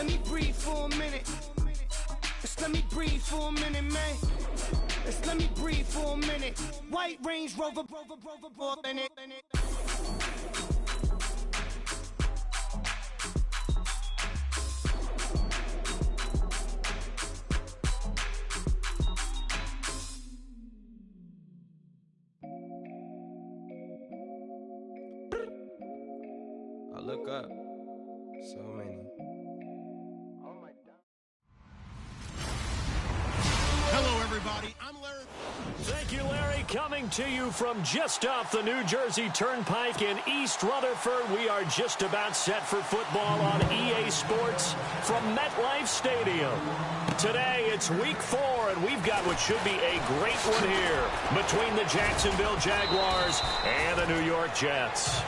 let me breathe for a minute. Just let me breathe for a minute, man. Just let me breathe for a minute. White Range Rover, in it. I look up. So many. Hello, everybody. I'm Larry. Thank you, Larry. Coming to you from just off the New Jersey Turnpike in East Rutherford. We are just about set for football on EA Sports from MetLife Stadium. Today, it's week 4, and we've got what should be a great one here between the Jacksonville Jaguars and the New York Jets.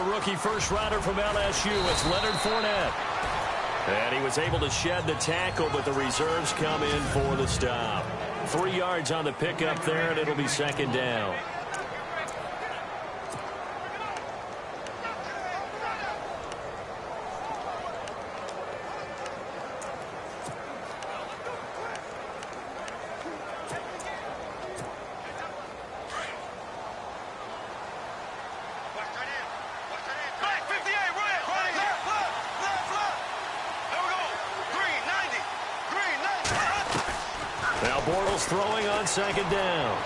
Rookie first-rounder from LSU, it's Leonard Fournette. And he was able to shed the tackle, but the reserves come in for the stop. 3 yards on the pickup there, and it'll be second down. Throwing on second down.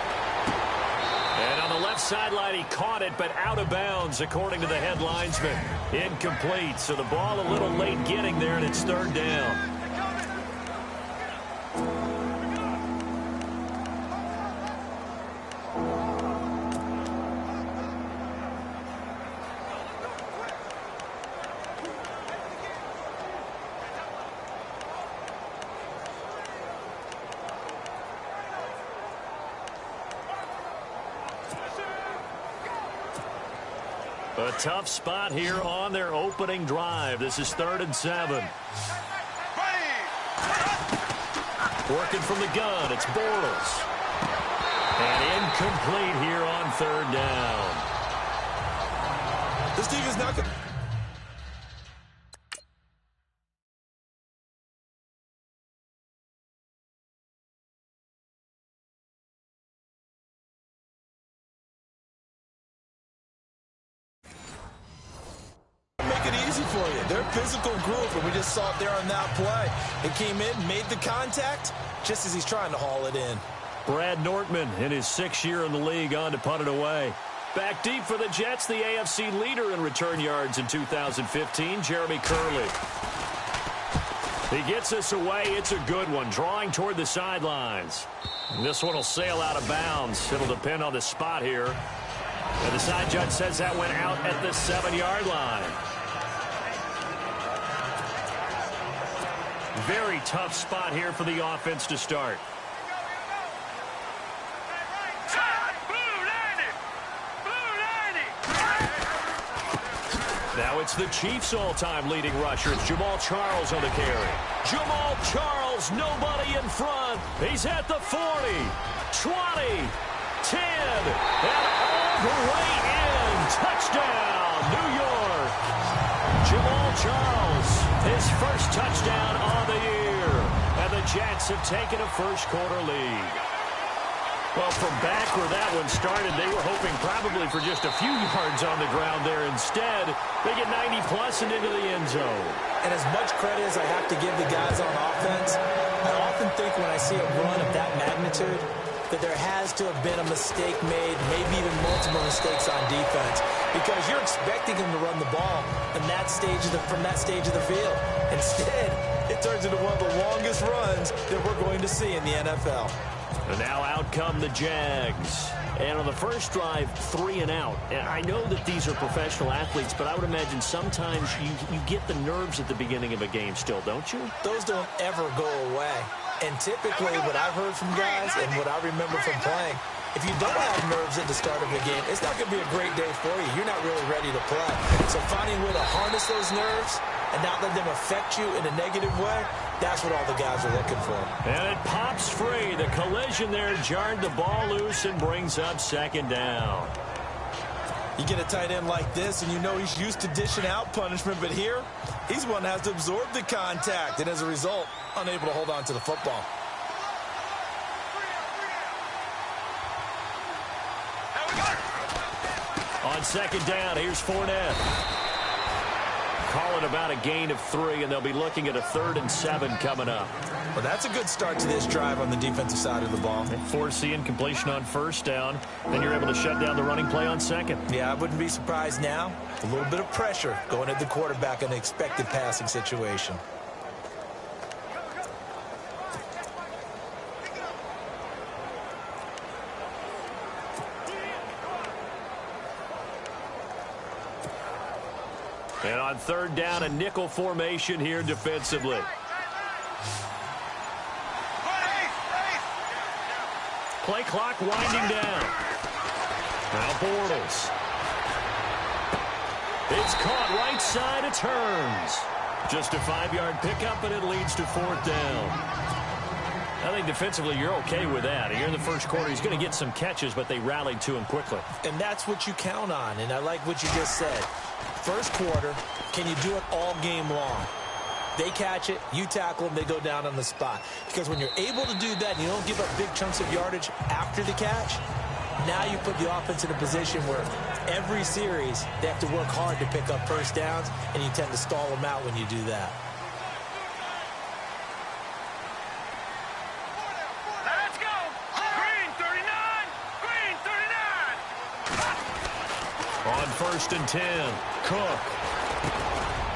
And on the left sideline, he caught it, but out of bounds, according to the head linesman. Incomplete, so the ball a little late getting there, and it's third down. A tough spot here on their opening drive. This is 3rd and 7. Working from the gun, it's Bortles. And incomplete here on 3rd down. This defense not good. They're a physical group, and we just saw it there on that play. It came in, made the contact, just as he's trying to haul it in. Brad Nortman, in his 6th year in the league, on to punt it away. Back deep for the Jets, the AFC leader in return yards in 2015, Jeremy Curley. He gets this away. It's a good one, drawing toward the sidelines. And this one will sail out of bounds. It'll depend on the spot here. And the side judge says that went out at the 7-yard line. Very tough spot here for the offense to start. Now it's the Chiefs' all-time leading rusher. It's Jamal Charles on the carry. Jamal Charles, nobody in front. He's at the 40, 20, 10, and all the way in. Touchdown, New York. Jamal Charles, his first touchdown on the year. And the Jets have taken a first-quarter lead. Well, from back where that one started, they were hoping probably for just a few yards on the ground there. Instead, they get 90-plus and into the end zone. And as much credit as I have to give the guys on offense, I often think when I see a run of that magnitude that there has to have been a mistake made, maybe even multiple mistakes on defense, because you're expecting them to run the ball in that stage from that stage of the field. Instead, it turns into one of the longest runs that we're going to see in the NFL. And now out come the Jags. And on the first drive, 3 and out. And I know that these are professional athletes, but I would imagine sometimes you get the nerves at the beginning of a game still, don't you? Those don't ever go away. And typically what I've heard from guys and what I remember from playing, if you don't have nerves at the start of a game, it's not going to be a great day for you. You're not really ready to play. So finding a way to harness those nerves and not let them affect you in a negative way, that's what all the guys are looking for. And it pops free. The collision there jarred the ball loose and brings up second down. You get a tight end like this, and you know he's used to dishing out punishment, but here, he's one that has to absorb the contact, and as a result, unable to hold on to the football. On second down, here's Fournette. Calling about a gain of 3, and they'll be looking at a 3rd and 7 coming up. Well, that's a good start to this drive on the defensive side of the ball. Forcing completion on first down, then you're able to shut down the running play on second. Yeah, I wouldn't be surprised now. A little bit of pressure going at the quarterback in an expected passing situation. And on third down, a nickel formation here defensively. Play clock winding down. Now Bortles. It's caught right side. It turns. Just a 5-yard pickup, and it leads to 4th down. I think defensively you're okay with that. Here in the first quarter, he's going to get some catches, but they rallied to him quickly. And that's what you count on, and I like what you just said. First quarter, can you do it all game long? They catch it, you tackle them, they go down on the spot. Because when you're able to do that and you don't give up big chunks of yardage after the catch, now you put the offense in a position where every series they have to work hard to pick up first downs, and you tend to stall them out when you do that. Let's go! Green 39! Green 39! On 1st and 10, Cook.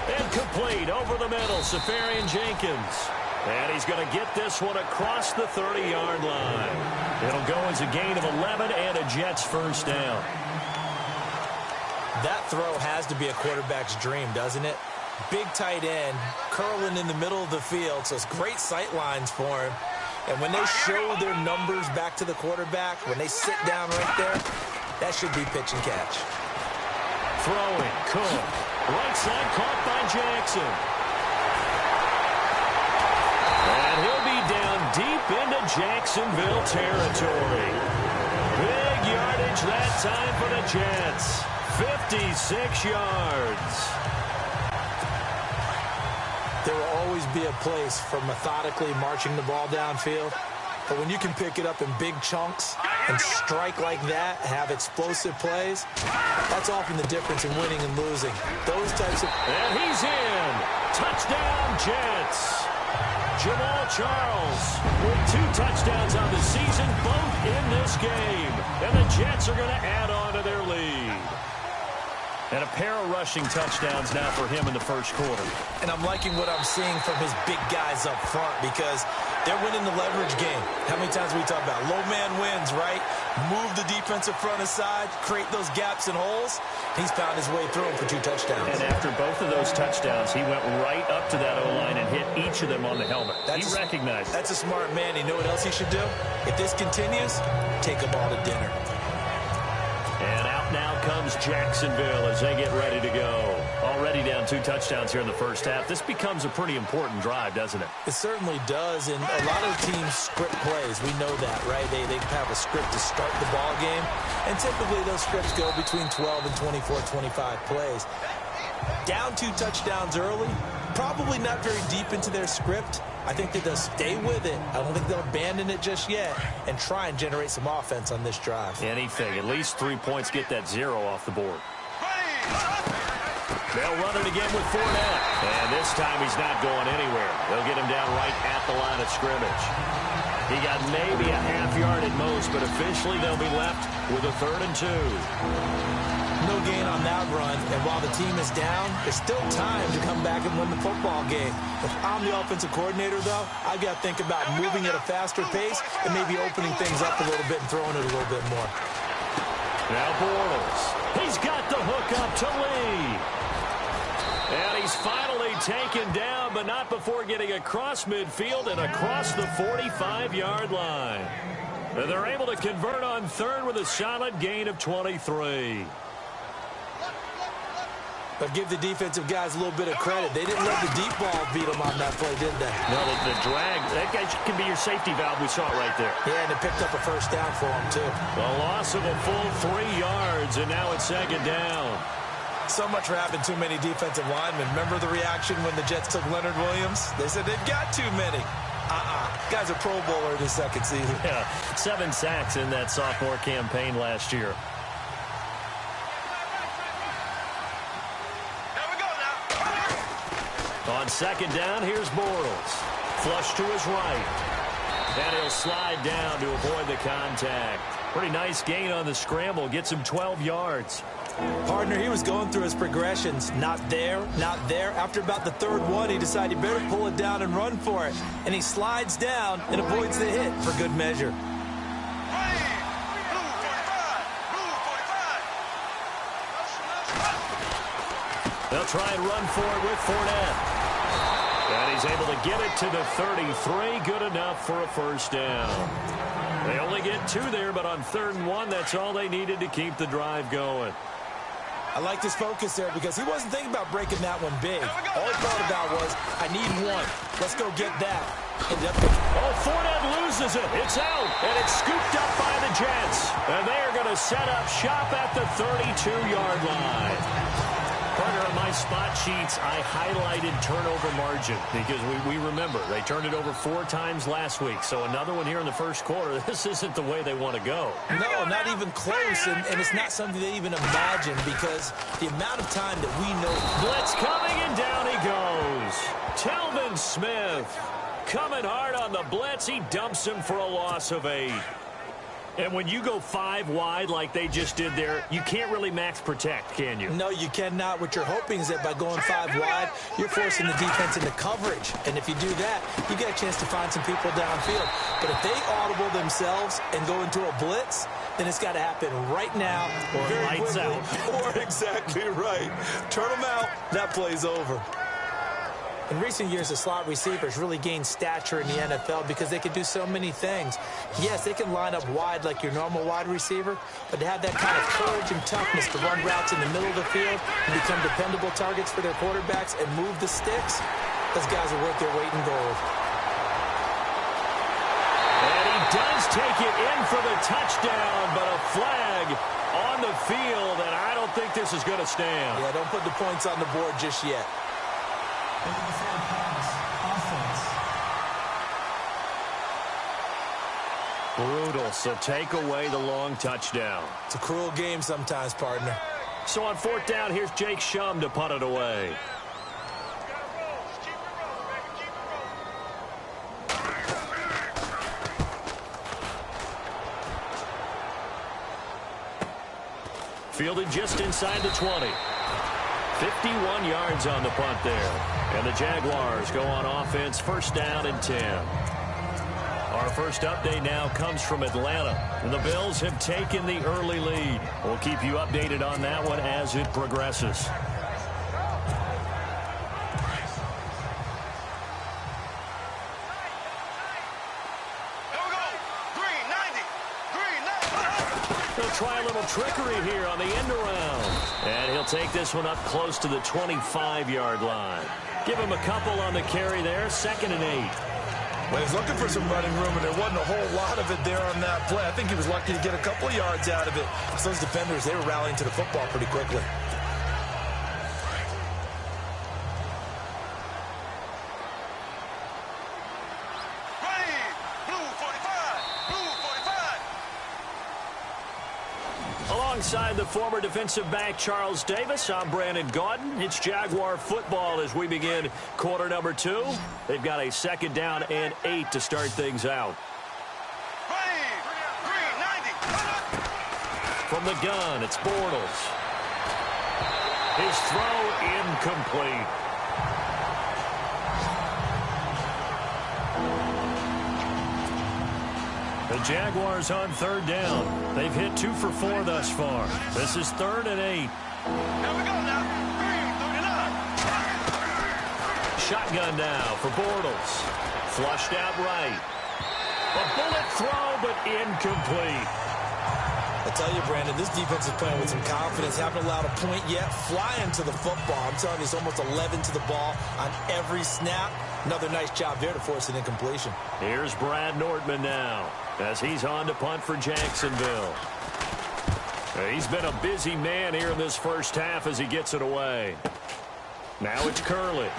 Incomplete over the middle, Safarian Jenkins. And he's going to get this one across the 30-yard line. It'll go as a gain of 11 and a Jets first down. That throw has to be a quarterback's dream, doesn't it? Big tight end, curling in the middle of the field, so it's great sight lines for him. And when they show their numbers back to the quarterback, when they sit down right there, that should be pitch and catch. Throwing, Cook. Right side caught by Jackson. And he'll be down deep into Jacksonville territory. Big yardage that time for the Jets. 56 yards. There will always be a place for methodically marching the ball downfield. But when you can pick it up in big chunks and strike like that, have explosive plays, that's often the difference in winning and losing. Those types of... And he's in. Touchdown, Jets. Jamal Charles with 2 touchdowns on the season, both in this game. And the Jets are going to add on to their lead. And a pair of rushing touchdowns now for him in the first quarter. And I'm liking what I'm seeing from his big guys up front because they're winning the leverage game. How many times we talk about low man wins, right? Move the defensive front aside, create those gaps and holes. He's found his way through them for 2 touchdowns. And after both of those touchdowns, he went right up to that O-line and hit each of them on the helmet. He recognized it. That's a smart man. You know what else he should do? If this continues, take them all to dinner. And out now comes Jacksonville as they get ready to go. Already down 2 touchdowns here in the first half. This becomes a pretty important drive, doesn't it? It certainly does, and a lot of teams script plays. We know that, right? They have a script to start the ball game, and typically those scripts go between 12 and 24, 25 plays. Down 2 touchdowns early, probably not very deep into their script. I think that they'll stay with it. I don't think they'll abandon it just yet and try and generate some offense on this drive. Anything. At least 3 points, get that 0 off the board. They'll run it again with Fournette. And this time he's not going anywhere. They'll get him down right at the line of scrimmage. He got maybe a half yard at most, but officially they'll be left with a 3rd and 2. No gain on that run, and while the team is down, there's still time to come back and win the football game. If I'm the offensive coordinator, though, I've got to think about moving at a faster pace and maybe opening things up a little bit and throwing it a little bit more. Now Bortles. He's got the hook up to Lee. And he's finally taken down, but not before getting across midfield and across the 45-yard line. And they're able to convert on third with a solid gain of 23. But give the defensive guys a little bit of credit. They didn't let the deep ball beat them on that play, did they? No, the drag, that guy can be your safety valve. We saw it right there. Yeah, and it picked up a first down for them, too. The loss of a full 3 yards, and now it's second down. So much for having too many defensive linemen. Remember the reaction when the Jets took Leonard Williams? They said they've got too many. Guy's a Pro Bowler in his second season. Yeah, 7 sacks in that sophomore campaign last year. On second down, here's Bortles. Flush to his right. And he'll slide down to avoid the contact. Pretty nice gain on the scramble. Gets him 12 yards. Partner, he was going through his progressions. Not there, not there. After about the third one, he decided he better pull it down and run for it. And he slides down and avoids the hit for good measure. They'll try and run for it with Fournette. And he's able to get it to the 33. Good enough for a first down. They only get 2 there, but on 3rd and 1, that's all they needed to keep the drive going. I like his focus there because he wasn't thinking about breaking that one big. All he thought about was, I need 1. Let's go get that. Oh, Fournette loses it. It's out, and it's scooped up by the Jets. And they are going to set up shop at the 32-yard line. Partner, on my spot sheets, I highlighted turnover margin because we remember they turned it over 4 times last week. So another one here in the first quarter. This isn't the way they want to go. No, not even close, and it's not something they even imagine because the amount of time that we know. Blitz coming, and down he goes. Telvin Smith coming hard on the blitz. He dumps him for a loss of 8. And when you go 5 wide like they just did there, you can't really max protect, can you? No, you cannot. What you're hoping is that by going 5 wide, you're forcing the defense into coverage. And if you do that, you get a chance to find some people downfield. But if they audible themselves and go into a blitz, then it's got to happen right now. Or lights out. Or exactly right. Turn them out. That play's over. In recent years, the slot receivers really gained stature in the NFL because they can do so many things. Yes, they can line up wide like your normal wide receiver, but to have that kind of courage and toughness to run routes in the middle of the field and become dependable targets for their quarterbacks and move the sticks, those guys are worth their weight in gold. And he does take it in for the touchdown, but a flag on the field, and I don't think this is going to stand. Yeah, don't put the points on the board just yet. Brutal, so take away the long touchdown. It's a cruel game sometimes, partner. So on 4th down, here's Jake Shum to punt it away. Fielded just inside the 20. 51 yards on the punt there. And the Jaguars go on offense, 1st down and 10. Our first update now comes from Atlanta. And the Bills have taken the early lead. We'll keep you updated on that one as it progresses. He'll try a little trickery here on the end around. And he'll take this one up close to the 25-yard line. Give him a couple on the carry there, 2nd and 8. Well, he's looking for some running room, and there wasn't a whole lot of it there on that play. I think he was lucky to get a couple of yards out of it. So those defenders, they were rallying to the football pretty quickly. Alongside the former defensive back Charles Davis, I'm Brandon Gaudin. It's Jaguar football as we begin quarter number 2. They've got a 2nd down and 8 to start things out. From the gun, it's Bortles. His throw incomplete. The Jaguars on 3rd down. They've hit 2 for 4 thus far. This is 3rd and 8. Here we go now. 39. Shotgun now for Bortles. Flushed out right. A bullet throw, but incomplete. I tell you, Brandon, this defense is playing with some confidence. Haven't allowed a point yet. Flying to the football. I'm telling you, it's almost 11 to the ball on every snap. Another nice job there to force an incompletion. Here's Brad Nordman now as he's on to punt for Jacksonville. He's been a busy man here in this first half as he gets it away. Now it's Curley.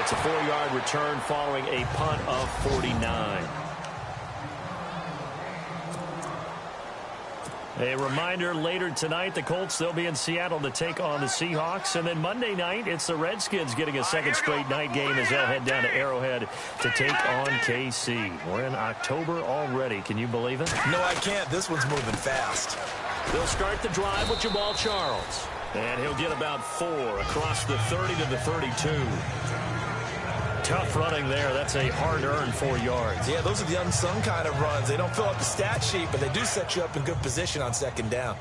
It's a 4-yard return following a punt of 49. A reminder, later tonight, the Colts, they'll be in Seattle to take on the Seahawks. And then Monday night, it's the Redskins getting a second straight night game as they'll head down to Arrowhead to take on KC. We're in October already. Can you believe it? No, I can't. This one's moving fast. They'll start the drive with Jamal Charles. And he'll get about 4 across the 30 to the 32. Tough running there. That's a hard-earned 4 yards. Yeah, those are the unsung kind of runs. They don't fill up the stat sheet, but they do set you up in good position on second down.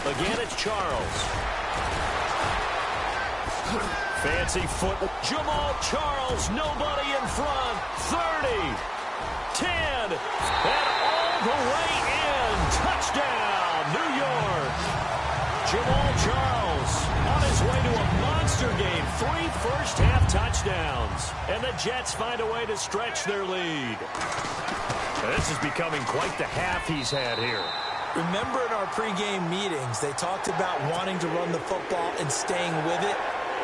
Again, it's Charles. Fancy foot. Jamal Charles, nobody in front. 30, 10, and all the way in. Touchdown, New York. Jamal Charles on his way to a monster game. 3 first-half touchdowns. And the Jets find a way to stretch their lead. This is becoming quite the half he's had here. Remember in our pregame meetings, they talked about wanting to run the football and staying with it.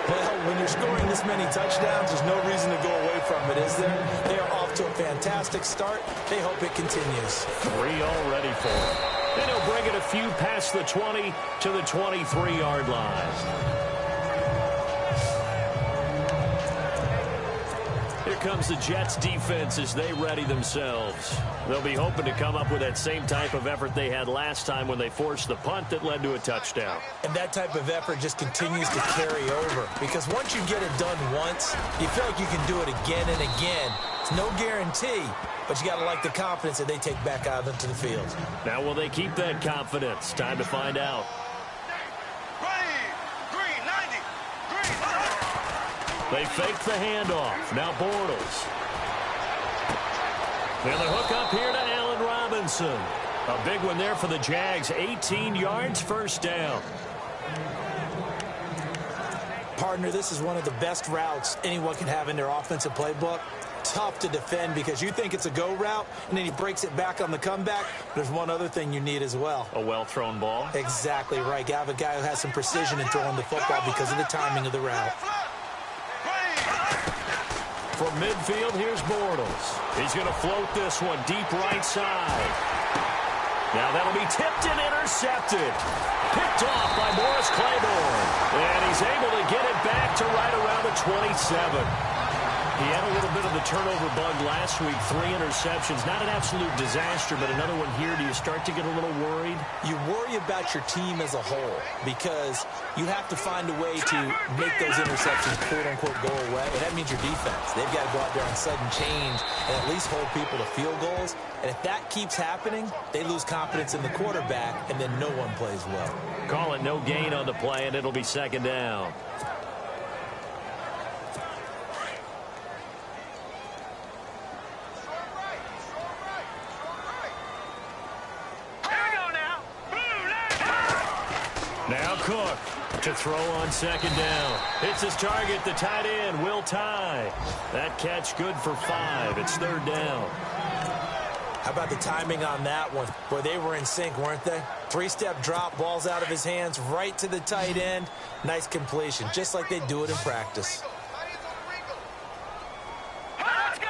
Well, when you're scoring this many touchdowns, there's no reason to go away from it, is there? They are off to a fantastic start. They hope it continues. 3 already for him. And he'll bring it a few past the 20 to the 23-yard line. Here comes the Jets defense as they ready themselves. They'll be hoping to come up with that same type of effort they had last time when they forced the punt that led to a touchdown. And that type of effort just continues to carry over. Because once you get it done once, you feel like you can do it again and again. It's no guarantee, but you got to like the confidence that they take back out into the field. Now, will they keep that confidence? Time to find out. They fake the handoff. Now Bortles. And the hook up here to Allen Robinson. A big one there for the Jags. 18 yards, first down. Partner, this is one of the best routes anyone can have in their offensive playbook. Tough to defend because you think it's a go route, and then he breaks it back on the comeback. There's one other thing you need as well. A well-thrown ball. Exactly right. You have a guy who has some precision in throwing the football because of the timing of the route. From midfield, here's Bortles. He's going to float this one deep right side. Now that'll be tipped and intercepted. Picked off by Morris Claiborne. And he's able to get it back to right around the 27. He had a little bit of the turnover bug last week. 3 interceptions. Not an absolute disaster, but another one here. Do you start to get a little worried? You worry about your team as a whole because you have to find a way to make those interceptions, quote-unquote, go away. And that means your defense. They've got to go out there on sudden change and at least hold people to field goals. And if that keeps happening, they lose confidence in the quarterback, and then no one plays well. Call it no gain on the play, and it'll be second down. Now Cook to throw on second down. It's his target, the tight end, Will Tye. That catch good for 5. It's third down. How about the timing on that one? Boy, they were in sync, weren't they? 3-step drop, ball's out of his hands, right to the tight end. Nice completion, just like they do it in practice. Let's go!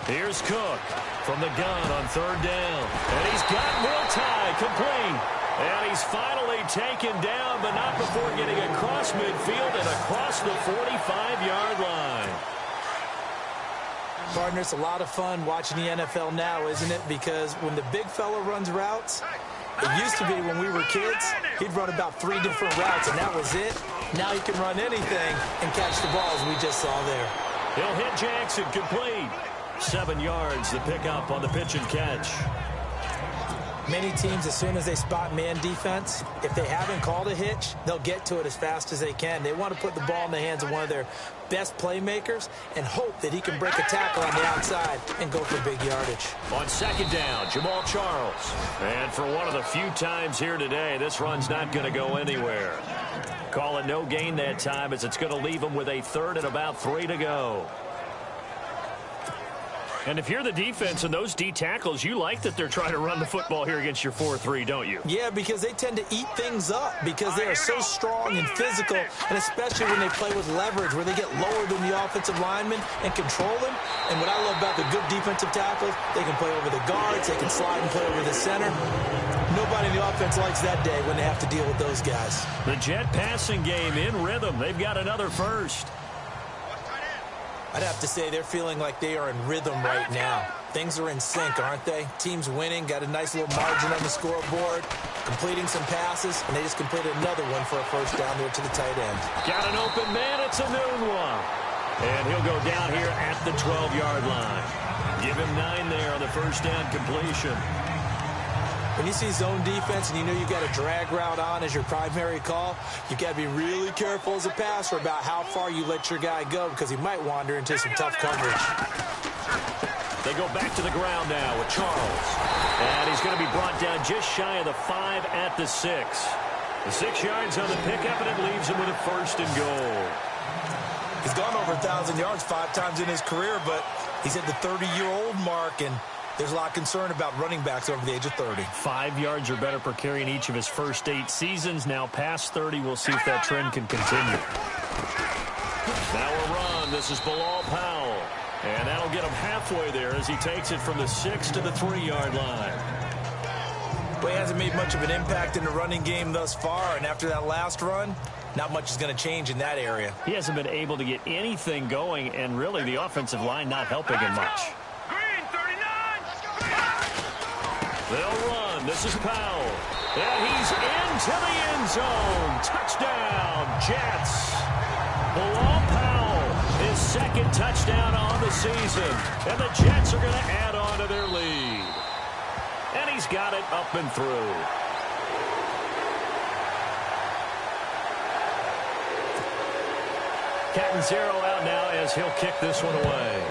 Here's Cook from the gun on third down. And he's got Will Tye complete. And he's finally taken down, but not before getting across midfield and across the 45-yard line. Partner, it's a lot of fun watching the NFL now, isn't it? Because when the big fella runs routes, it used to be when we were kids, he'd run about 3 different routes, and that was it. Now he can run anything and catch the balls we just saw there. He'll hit Jackson complete. 7 yards, the pickup on the pitch and catch. Many teams, as soon as they spot man defense, if they haven't called a hitch, they'll get to it as fast as they can. They want to put the ball in the hands of one of their best playmakers and hope that he can break a tackle on the outside and go for big yardage. On second down, Jamal Charles. And for one of the few times here today, this run's not going to go anywhere. Call it no gain that time, as it's going to leave him with a 3rd and about 3 to go. And if you're the defense and those D tackles, you like that they're trying to run the football here against your 4-3, don't you? Yeah, because they tend to eat things up because they are so strong and physical, and especially when they play with leverage where they get lower than the offensive linemen and control them. And what I love about the good defensive tackles, they can play over the guards, they can slide and play over the center. Nobody in the offense likes that day when they have to deal with those guys. The Jet passing game in rhythm. They've got another first. I'd have to say they're feeling like they are in rhythm right now. Things are in sync, aren't they? Team's winning, got a nice little margin on the scoreboard, completing some passes, and they just completed another one for a first down there to the tight end. Got an open man. It's a noon one. And he'll go down here at the 12-yard line. Give him 9 there on the first down completion. When you see zone defense and you know you've got a drag route on as your primary call, you've got to be really careful as a passer about how far you let your guy go because he might wander into some tough coverage. They go back to the ground now with Charles. And he's going to be brought down just shy of the 5 at the 6. The 6 yards on the pickup, and it leaves him with a 1st and goal. He's gone over 1,000 yards 5 times in his career, but he's at the 30-year-old mark, and there's a lot of concern about running backs over the age of 30. 5 yards or better per carry in each of his first 8 seasons. Now past 30, we'll see if that trend can continue. Now a run. This is Bilal Powell. And that'll get him halfway there as he takes it from the 6 to the 3-yard line. But he hasn't made much of an impact in the running game thus far, and after that last run, not much is going to change in that area. He hasn't been able to get anything going, and really the offensive line not helping him much. They'll run. This is Powell. And he's into the end zone. Touchdown, Jets. Bilal Powell, his 2nd touchdown on the season. And the Jets are going to add on to their lead. And he's got it up and through. Catanzaro out now as he'll kick this one away.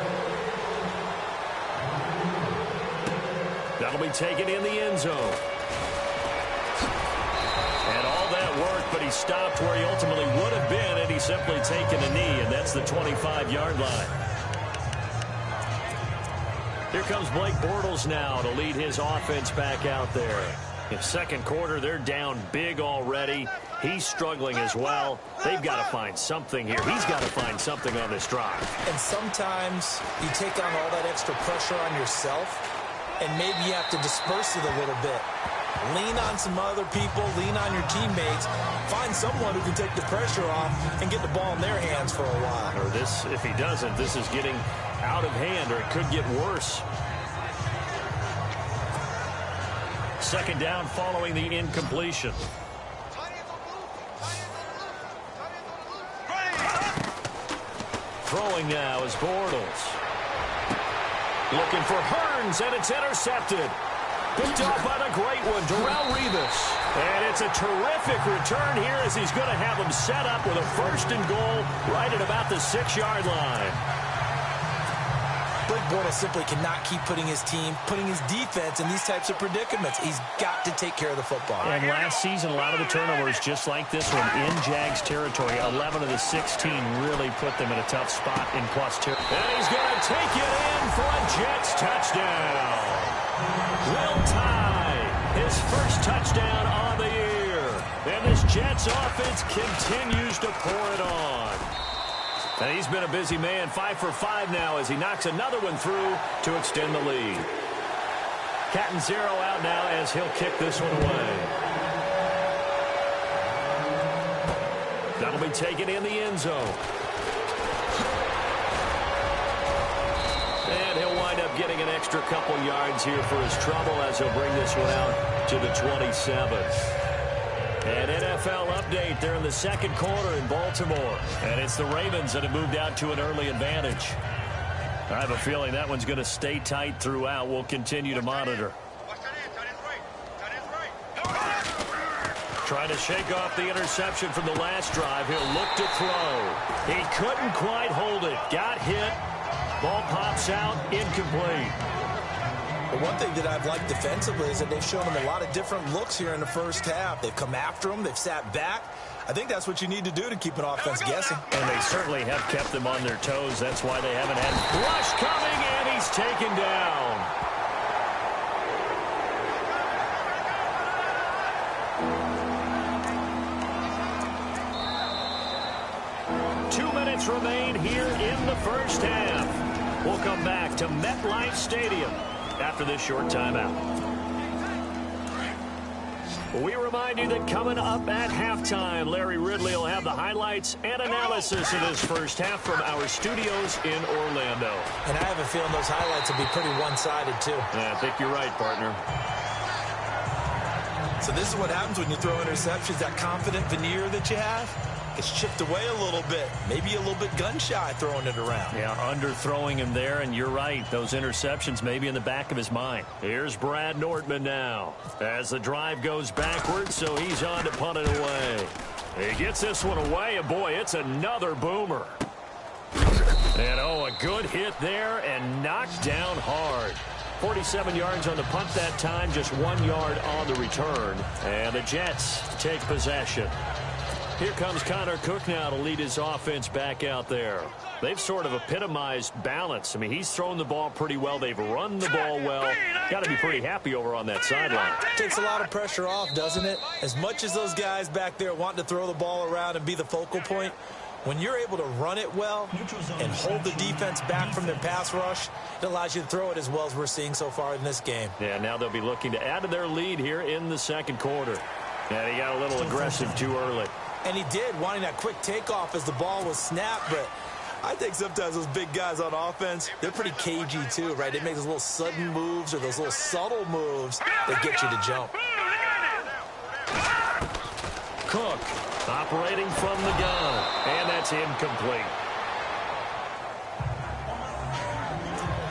That'll be taken in the end zone. And all that worked, but he stopped where he ultimately would have been, and he's simply taken a knee, and that's the 25-yard line. Here comes Blake Bortles now to lead his offense back out there. In 2nd quarter, they're down big already. He's struggling as well. They've got to find something here. He's got to find something on this drive. And sometimes you take on all that extra pressure on yourself, and maybe you have to disperse it a little bit. Lean on some other people, lean on your teammates, find someone who can take the pressure off and get the ball in their hands for a while. Or this, if he doesn't, this is getting out of hand, or it could get worse. 2nd down following the incompletion. Throwing now is Bortles. Looking for Hearns, and it's intercepted. Picked off by the great one, Darrelle Revis. And it's a terrific return here as he's going to have him set up with a 1st and goal right at about the 6-yard line. Blake Bortles simply cannot keep putting his team, putting his defense in these types of predicaments. He's got to take care of the football. And last season, a lot of the turnovers, just like this one, in Jags territory. 11 of the 16 really put them in a tough spot in plus territory. And he's going to take it in for a Jets touchdown. Will Tye, his 1st touchdown on the year. And this Jets offense continues to pour it on. And he's been a busy man, 5 for 5 now as he knocks another one through to extend the lead. Catanzaro out now as he'll kick this one away. That'll be taken in the end zone. And he'll wind up getting an extra couple yards here for his trouble as he'll bring this one out to the 27. An NFL update. They're in the 2nd quarter in Baltimore. And it's the Ravens that have moved out to an early advantage. I have a feeling that one's going to stay tight throughout. We'll continue to monitor. Trying to shake off the interception from the last drive. He'll look to throw. He couldn't quite hold it. Got hit. Ball pops out. Incomplete. The one thing that I've liked defensively is that they've shown him a lot of different looks here in the first half. They've come after him. They've sat back. I think that's what you need to do to keep an offense guessing. And they certainly have kept them on their toes. That's why they haven't had rush coming, and he's taken down. 2 minutes remain here in the first half. We'll come back to MetLife Stadium after this short timeout. We remind you that coming up at halftime, Larry Ridley will have the highlights and analysis of this first half from our studios in Orlando. And I have a feeling those highlights will be pretty one-sided, too. Yeah, I think you're right, partner. So this is what happens when you throw interceptions. That confident veneer that you have gets chipped away a little bit. Maybe a little bit gun-shy throwing it around. Yeah, underthrowing him there, and you're right. Those interceptions may be in the back of his mind. Here's Brad Nortman now as the drive goes backwards, so he's on to punt it away. He gets this one away, and boy, it's another boomer. And oh, a good hit there and knocked down hard. 47 yards on the punt that time, just 1 yard on the return. And the Jets take possession. Here comes Connor Cook now to lead his offense back out there. They've sort of epitomized balance. I mean, he's thrown the ball pretty well. They've run the ball well. Got to be pretty happy over on that sideline. Takes a lot of pressure off, doesn't it? As much as those guys back there want to throw the ball around and be the focal point, when you're able to run it well and hold the defense back from their pass rush, it allows you to throw it as well as we're seeing so far in this game. Yeah, now they'll be looking to add to their lead here in the second quarter. And he got a little aggressive too early. And he did, wanting that quick takeoff as the ball was snapped. But I think sometimes those big guys on offense, they're pretty cagey too, right? They make those little sudden moves or those little subtle moves that get you to jump. Cook operating from the gun, and that's incomplete.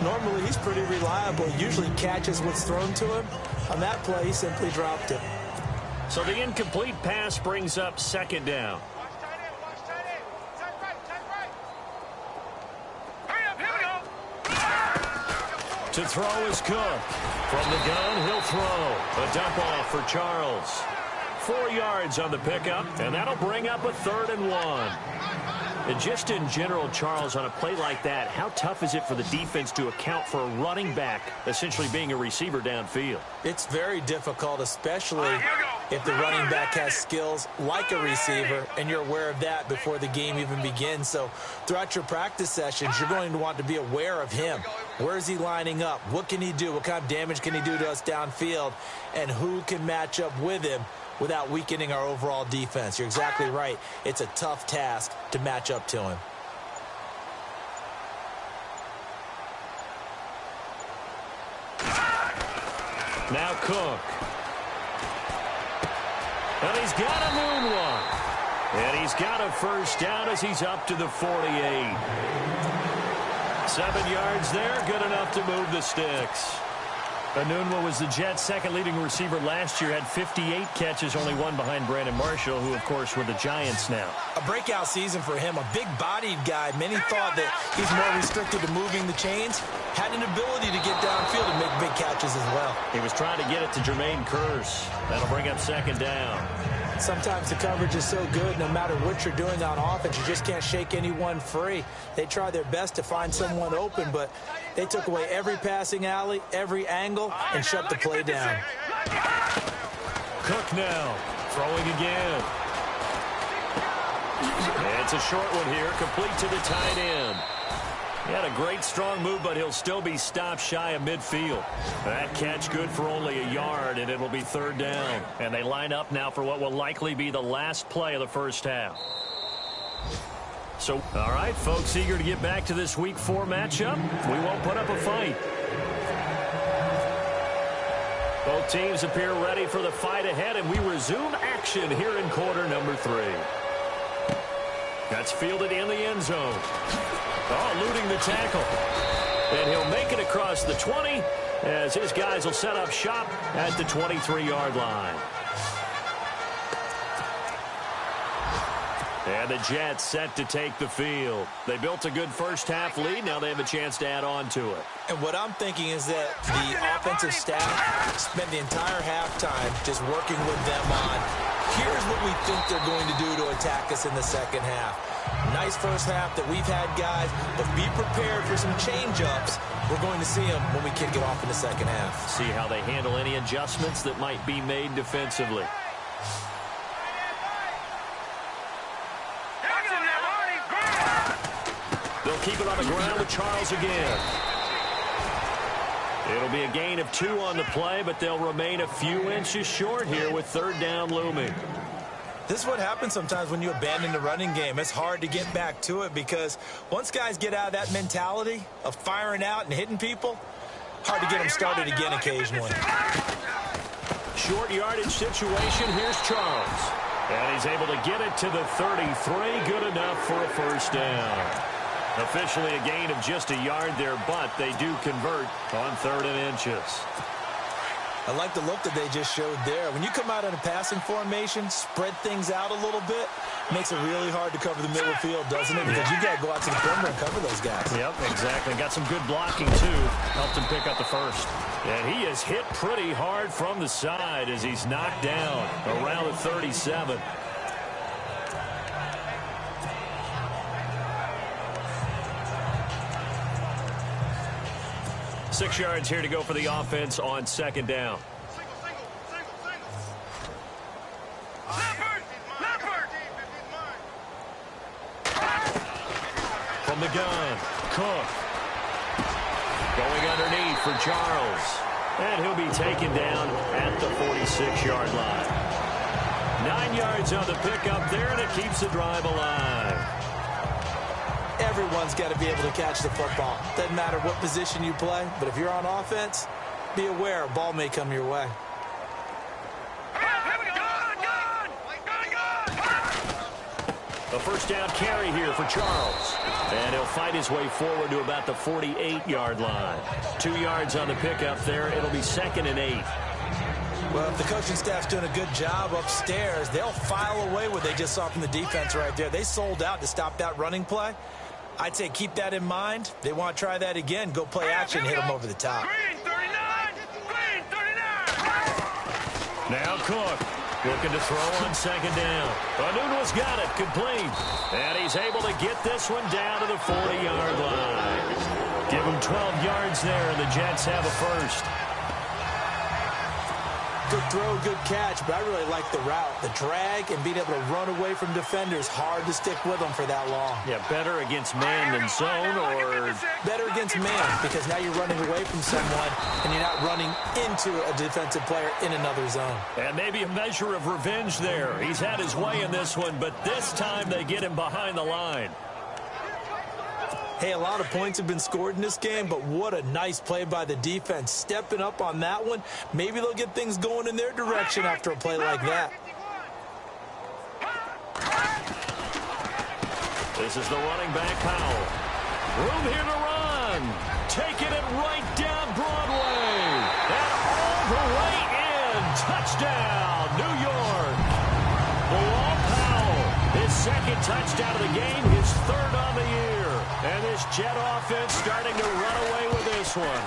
Normally, he's pretty reliable. Usually catches what's thrown to him. On that play, he simply dropped it. So the incomplete pass brings up second down. To throw is Cook. From the gun, he'll throw. A dump off for Charles. 4 yards on the pickup, and that'll bring up a 3rd and 1. And just in general, Charles, on a play like that, how tough is it for the defense to account for a running back essentially being a receiver downfield? It's very difficult, especially if the running back has skills like a receiver, and you're aware of that before the game even begins. So throughout your practice sessions, you're going to want to be aware of him. Where is he lining up? What can he do? What kind of damage can he do to us downfield? And who can match up with him without weakening our overall defense? You're exactly right. It's a tough task to match up to him. Now Cook. And he's got a moonwalk. And he's got a first down as he's up to the 48. 7 yards there, good enough to move the sticks. Anunwa was the Jets' second leading receiver last year, had 58 catches, only one behind Brandon Marshall, who, of course, were the Giants now. A breakout season for him, a big-bodied guy. Many thought that he's more restricted to moving the chains. Had an ability to get downfield and make big catches as well. He was trying to get it to Jermaine Kearse. That'll bring up second down. Sometimes the coverage is so good, no matter what you're doing on offense, you just can't shake anyone free. They try their best to find someone open, but they took away every passing alley, every angle, and shut the play down. Cook now, throwing again. It's a short one here, complete to the tight end. He had a great strong move, but he'll still be stopped shy of midfield. That catch good for only a yard, and it'll be 3rd down. And they line up now for what will likely be the last play of the first half. So, all right, folks, eager to get back to this Week 4 matchup. We won't put up a fight. Both teams appear ready for the fight ahead, and we resume action here in quarter number 3. That's fielded in the end zone. Oh, eluding the tackle. And he'll make it across the 20 as his guys will set up shop at the 23-yard line. And the Jets set to take the field. They built a good first-half lead. Now they have a chance to add on to it. And what I'm thinking is that the offensive staff spent the entire halftime just working with them on, here's what we think they're going to do to attack us in the second half. Nice first half that we've had, guys, but be prepared for some change-ups. We're going to see them when we kick it off in the second half. See how they handle any adjustments that might be made defensively. They'll keep it on the ground with Charles again. It'll be a gain of 2 on the play, but they'll remain a few inches short here with third down looming. This is what happens sometimes when you abandon the running game. It's hard to get back to it because once guys get out of that mentality of firing out and hitting people, hard to get them started again occasionally. Short yardage situation. Here's Charles. And he's able to get it to the 33. Good enough for a first down. Officially a gain of just a yard there, but they do convert on 3rd and inches. I like the look that they just showed there. When you come out in a passing formation, spread things out a little bit, makes it really hard to cover the middle field, doesn't it? Because you got to go out to the perimeter and cover those guys. Yep, exactly. Got some good blocking, too. Helped him pick up the first. And he is hit pretty hard from the side as he's knocked down around the 37. Six yards here to go for the offense on second down. From the gun, Cook. Going underneath for Charles. And he'll be taken down at the 46-yard line. 9 yards on the pickup there, and it keeps the drive alive. Everyone's got to be able to catch the football. Doesn't matter what position you play, but if you're on offense, be aware a ball may come your way. A first down carry here for Charles. And he'll fight his way forward to about the 48-yard line. 2 yards on the pickup there. It'll be 2nd and 8. Well, if the coaching staff's doing a good job upstairs, they'll file away what they just saw from the defense right there. They sold out to stop that running play. I'd say keep that in mind. They want to try that again. Go play action, hit them over the top. Now Cook looking to throw on second down. Anuno's got it, complete. And he's able to get this one down to the 40-yard line. Give him 12 yards there, and the Jets have a first. Good throw, good catch, but I really like the route. The drag and being able to run away from defenders, hard to stick with them for that long. Yeah, better against man than zone, or better against man, because now you're running away from someone and you're not running into a defensive player in another zone. And maybe a measure of revenge there. He's had his way in this one, but this time they get him behind the line. Hey, a lot of points have been scored in this game, but what a nice play by the defense. Stepping up on that one, maybe they'll get things going in their direction after a play like that. This is the running back, Powell. Room here to run. Taking it right down Broadway. And all the way in. Touchdown, New York. Bilal Powell, his second touchdown of the game, his 3rd on the year. And this Jet offense starting to run away with this one.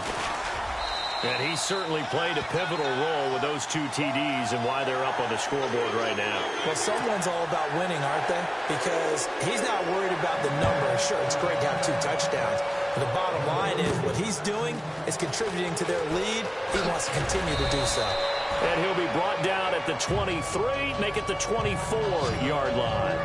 And he certainly played a pivotal role with those 2 TDs and why they're up on the scoreboard right now. Well, someone's all about winning, aren't they? Because he's not worried about the number. Sure, it's great to have 2 touchdowns. But the bottom line is what he's doing is contributing to their lead. He wants to continue to do so. And he'll be brought down at the 23, make it the 24-yard line.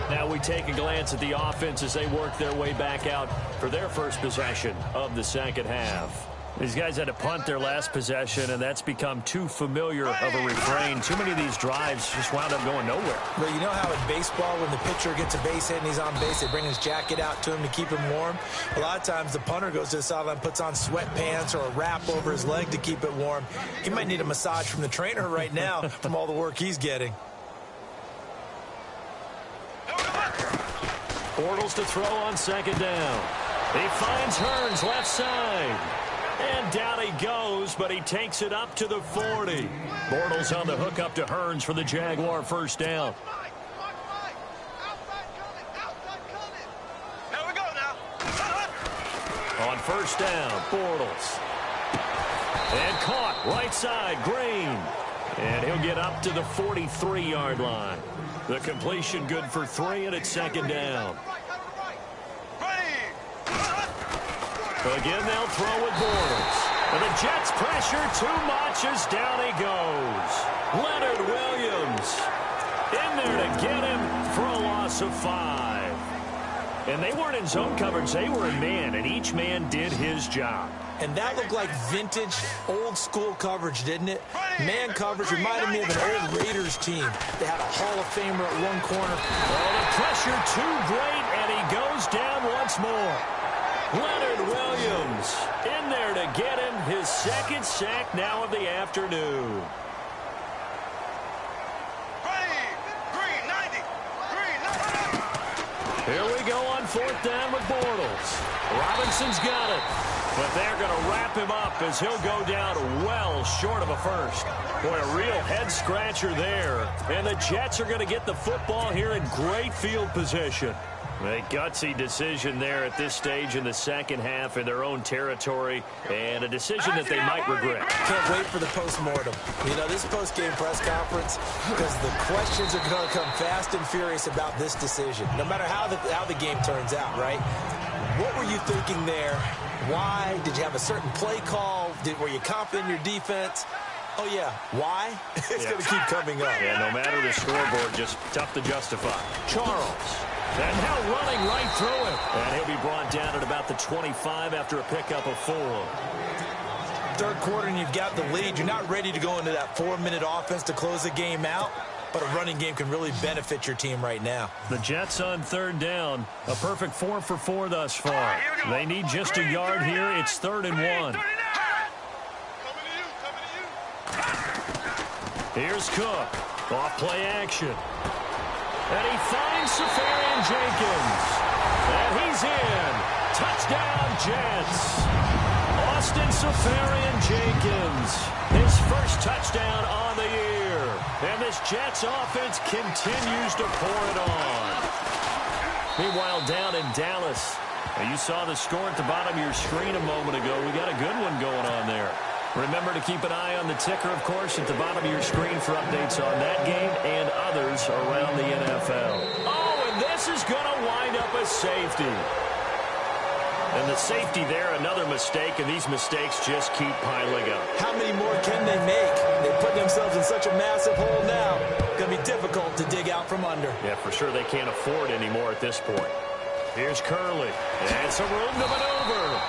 Now we take a glance at the offense as they work their way back out for their first possession of the second half. These guys had to punt their last possession, and that's become too familiar of a refrain. Too many of these drives just wound up going nowhere. Well, you know how in baseball, when the pitcher gets a base hit and he's on base, they bring his jacket out to him to keep him warm? A lot of times the punter goes to the sideline, puts on sweatpants or a wrap over his leg to keep it warm. He might need a massage from the trainer right now from all the work he's getting. Bortles to throw on second down. He finds Hearns left side. And down he goes, but he takes it up to the 40. Bortles on the hook up to Hearns for the Jaguar first down. Here we go now. On first down, Bortles. And caught right side, Green. And he'll get up to the 43-yard line. The completion good for 3, and it's second down. Again, they'll throw with Bortles. And the Jets pressure too much as down he goes. Leonard Williams in there to get him for a loss of 5. And they weren't in zone coverage. They were in man, and each man did his job. And that looked like vintage, old-school coverage, didn't it? Man coverage reminded me of an old Raiders team. They had a Hall of Famer at one corner. Oh, the pressure too great, and he goes down once more. Leonard Williams in there to get him his second sack now of the afternoon. Green, 90. Here we go on fourth down with Bortles. Robinson's got it. But they're going to wrap him up as he'll go down well short of a first. Boy, a real head-scratcher there. And the Jets are going to get the football here in great field position. A gutsy decision there at this stage in the second half in their own territory, and a decision that they might regret. Can't wait for the post-mortem. You know, this post-game press conference, because the questions are going to come fast and furious about this decision, no matter how the game turns out, right? What were you thinking there? Why? Did you have a certain play call? Were you confident in your defense? Oh, yeah. Why? It's going to keep coming up. Yeah, no matter the scoreboard, just tough to justify. Charles. And now running right through it. And he'll be brought down at about the 25 after a pickup of 4. Third quarter and you've got the lead. You're not ready to go into that 4-minute offense to close the game out. But a running game can really benefit your team right now. The Jets on third down. A perfect 4 for 4 thus far. They need just a yard here. It's 3rd and 1. Here's Cook. Off play action. And he finds Safarian Jenkins. And he's in. Touchdown, Jets. Austin Safarian Jenkins. His first touchdown on the year. And this Jets offense continues to pour it on. Meanwhile, down in Dallas, you saw the score at the bottom of your screen a moment ago. We got a good one going on there. Remember to keep an eye on the ticker, of course, at the bottom of your screen for updates on that game and others around the NFL. Oh, and this is going to wind up a safety. And the safety there, another mistake, and these mistakes just keep piling up. How many more can they make? They put themselves in such a massive hole now. Going to be difficult to dig out from under. Yeah, for sure they can't afford anymore at this point. Here's Curley. And some room to maneuver.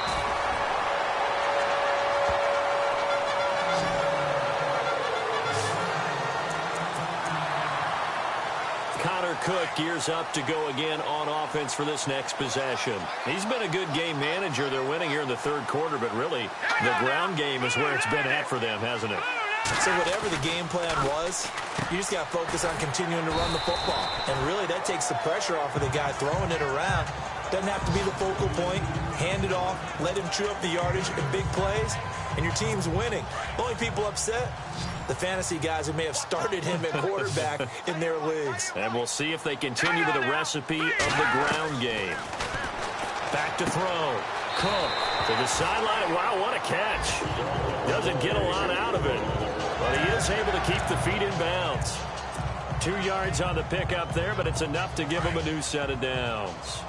Cook gears up to go again on offense for this next possession. He's been a good game manager. They're winning here in the third quarter, but really the ground game is where it's been at for them, hasn't it? So whatever the game plan was, you just got to focus on continuing to run the football. And really that takes the pressure off of the guy throwing it around. Doesn't have to be the focal point. Hand it off. Let him chew up the yardage in big plays. And your team's winning. The only people upset, the fantasy guys who may have started him at quarterback in their leagues. And we'll see if they continue with the recipe of the ground game. Back to throw. Cook to the sideline. Wow, what a catch. Doesn't get a lot out of it. But he is able to keep the feet in bounds. 2 yards on the pickup there, but it's enough to give him a new set of downs.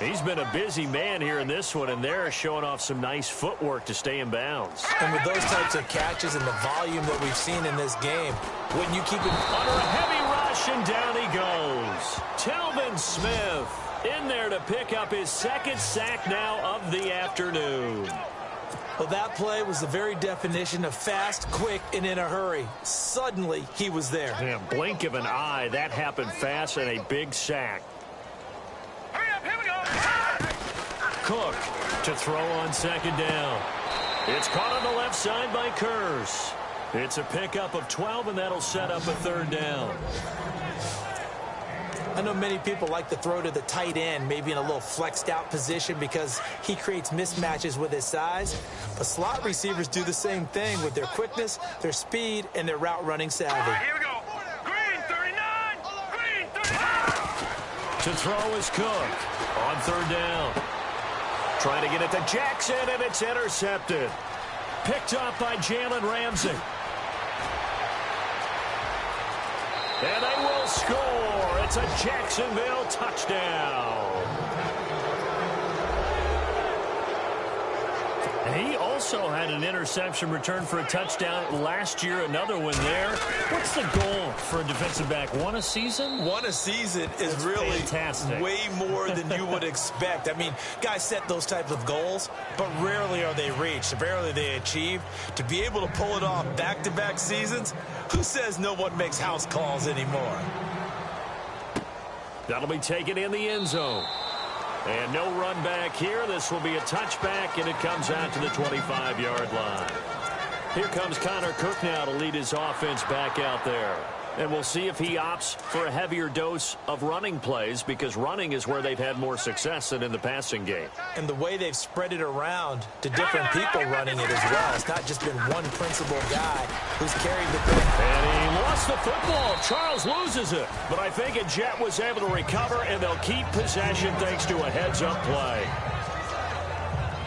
He's been a busy man here in this one, and they're showing off some nice footwork to stay in bounds. And with those types of catches and the volume that we've seen in this game, wouldn't you keep it under a heavy rush, and down he goes. Telvin Smith in there to pick up his second sack now of the afternoon. Well, that play was the very definition of fast, quick, and in a hurry. Suddenly, he was there. Yeah, blink of an eye, that happened fast, and a big sack. Cook to throw on second down. It's caught on the left side by Kurz. It's a pickup of 12, and that'll set up a third down. I know many people like to throw to the tight end, maybe in a little flexed out position because he creates mismatches with his size. But slot receivers do the same thing with their quickness, their speed, and their route running savvy. Here we go. Green 39. Green 39. To throw is Cook on third down. Trying to get it to Jackson, and it's intercepted. Picked up by Jalen Ramsey. And they will score. It's a Jacksonville touchdown. And he also had an interception return for a touchdown last year. Another one there. What's the goal for a defensive back? One a season? One a season is really fantastic. Way more than you would expect. I mean, guys set those types of goals, but rarely are they reached. Rarely they achieved. To be able to pull it off back-to-back seasons, who says no one makes house calls anymore? That'll be taken in the end zone. And no run back here. This will be a touchback, and it comes out to the 25-yard line. Here comes Connor Cook now to lead his offense back out there. And we'll see if he opts for a heavier dose of running plays, because running is where they've had more success than in the passing game. And the way they've spread it around to different people running it as well. It's not just been one principal guy who's carried the ball. And he lost the football. Charles loses it. But I think a Jet was able to recover, and they'll keep possession thanks to a heads-up play.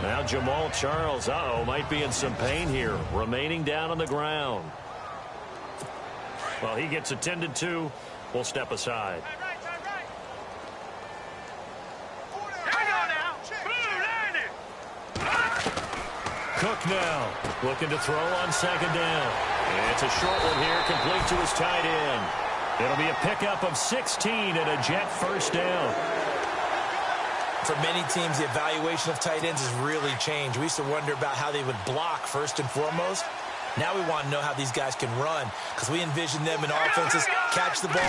Now Jamal Charles, might be in some pain here, remaining down on the ground. Well, he gets attended to. We'll step aside. Cook now looking to throw on second down. And it's a short one here, complete to his tight end. It'll be a pickup of 16 and a Jet first down. For many teams, the evaluation of tight ends has really changed. We used to wonder about how they would block first and foremost. Now we want to know how these guys can run, because we envision them in offenses catch the ball.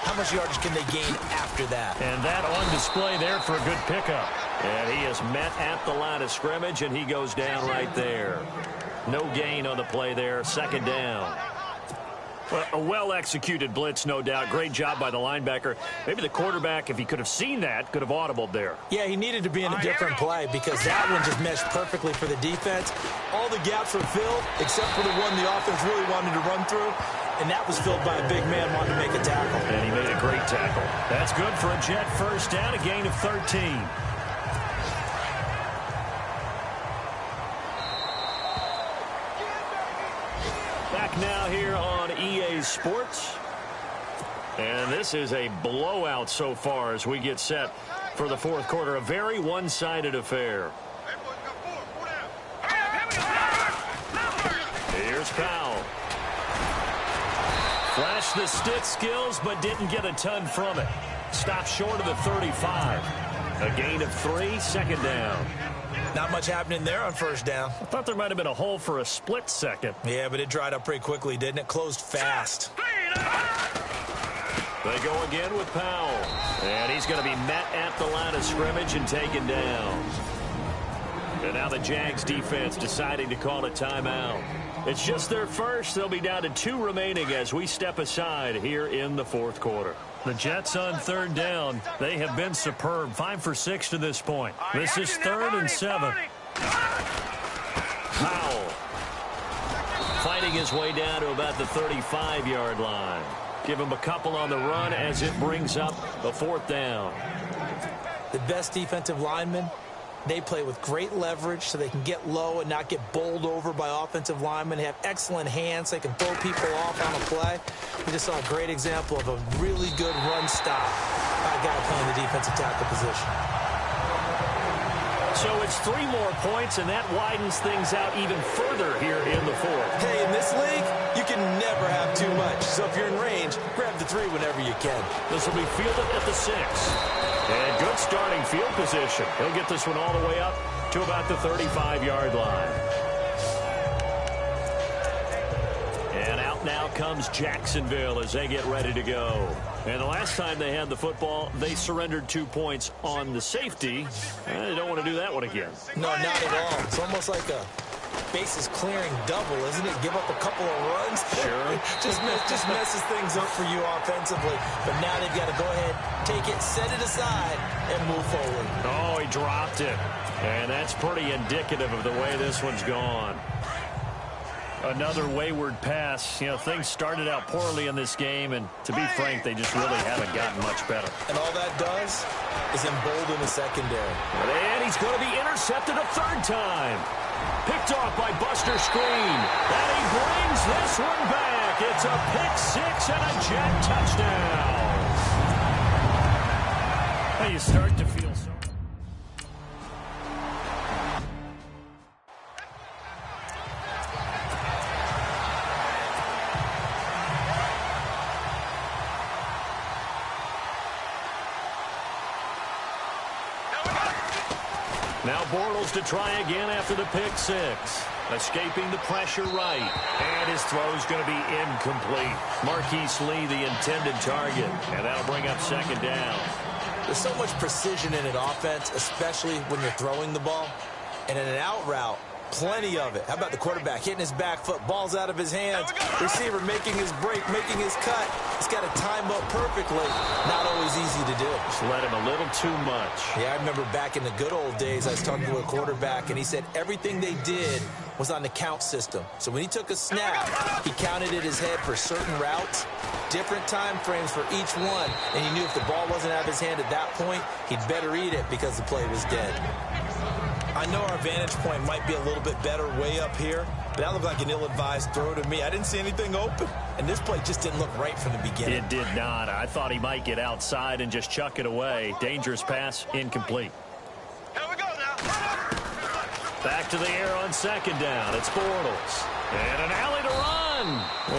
How much yardage can they gain after that? And that on display there for a good pickup. And he is met at the line of scrimmage, and he goes down right there. No gain on the play there, second down. Well, a well-executed blitz, no doubt. Great job by the linebacker. Maybe the quarterback, if he could have seen that, could have audibled there. Yeah, he needed to be in a different play because that one just meshed perfectly for the defense. All the gaps were filled except for the one the offense really wanted to run through, and that was filled by a big man wanting to make a tackle. And he made a great tackle. That's good for a Jet first down, a gain of 13. Back now here on EA Sports. And this is a blowout so far as we get set for the fourth quarter. A very one-sided affair. Here's Powell. Flashed the stick skills, but didn't get a ton from it. Stopped short of the 35. A gain of 3, second down. Not much happening there on first down. I thought there might have been a hole for a split second. Yeah, but it dried up pretty quickly, didn't it? Closed fast. They go again with Powell. And he's going to be met at the line of scrimmage and taken down. And now the Jags defense deciding to call a timeout. It's just their first. They'll be down to 2 remaining as we step aside here in the fourth quarter. The Jets on third down. They have been superb. 5 for 6 to this point. This is 3rd and 7. Powell fighting his way down to about the 35-yard line. Give him a couple on the run as it brings up a 4th down. The best defensive linemen, they play with great leverage so they can get low and not get bowled over by offensive linemen. They have excellent hands. They can throw people off on a play. We just saw a great example of a really good run stop by a guy playing the defensive tackle position. So it's 3 more points, and that widens things out even further here in the fourth. Hey, in this league, you can never have too much. So if you're in range, grab the 3 whenever you can. This will be fielded at the 6. And good starting field position. He'll get this one all the way up to about the 35-yard line. And out now comes Jacksonville as they get ready to go. And the last time they had the football, they surrendered 2 points on the safety. They don't want to do that one again. No, not at all. It's almost like a bases clearing double, isn't it? Give up a couple of runs. Sure. just messes things up for you offensively. But now they've got to go ahead, take it, set it aside, and move forward. Oh, he dropped it. And that's pretty indicative of the way this one's gone. Another wayward pass. You know, things started out poorly in this game, and to be frank, they just really haven't gotten much better. And all that does is embolden the secondary. And he's going to be intercepted a third time. Picked off by Buster Screen. And he brings this one back. It's a pick six and a jet touchdown. Well, you start to feel so. Now Bortles to try again after the pick six. Escaping the pressure right. And his throw's going to be incomplete. Marquise Lee, the intended target. And that'll bring up second down. There's so much precision in an offense, especially when you're throwing the ball. And in an out route, plenty of it. How about the quarterback hitting his back foot, ball's out of his hands. Receiver making his break, making his cut. He's got to time up perfectly. Not always easy to do. Just let him a little too much. Yeah, I remember back in the good old days, I was talking to a quarterback, and he said everything they did was on the count system. So when he took a snap, he counted in his head for certain routes, different time frames for each one, and he knew if the ball wasn't out of his hand at that point, he'd better eat it because the play was dead. I know our vantage point might be a little bit better way up here, but that looked like an ill-advised throw to me. I didn't see anything open, and this play just didn't look right from the beginning. It did not. I thought he might get outside and just chuck it away. Dangerous pass, incomplete. Here we go now. Back to the air on second down. It's Bortles. And an alley to run.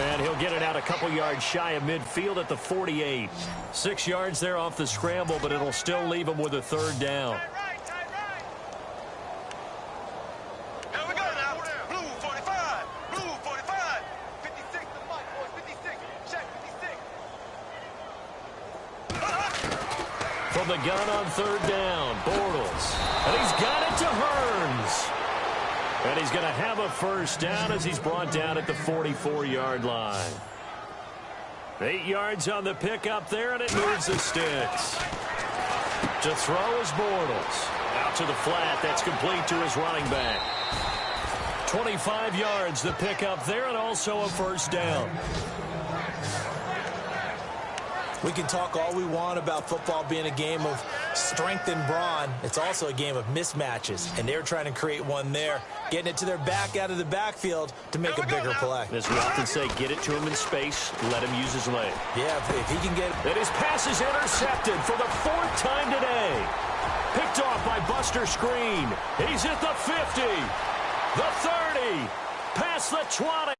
And he'll get it out a couple yards shy of midfield at the 48. 6 yards there off the scramble, but it'll still leave him with a third down. From the gun on third down, Bortles. And he's got it to Hearns. And he's going to have a first down as he's brought down at the 44-yard line. 8 yards on the pickup there, and it moves the sticks. To throw is Bortles. Out to the flat. That's complete to his running back. 25 yards the pickup there, and also a first down. We can talk all we want about football being a game of strength and brawn. It's also a game of mismatches, and they're trying to create one there, getting it to their back out of the backfield to make a bigger play. As we often say, get it to him in space, let him use his leg. Yeah, if he can get it. And his pass is intercepted for the 4th time today. Picked off by Buster Screen. He's at the 50, the 30, past the 20,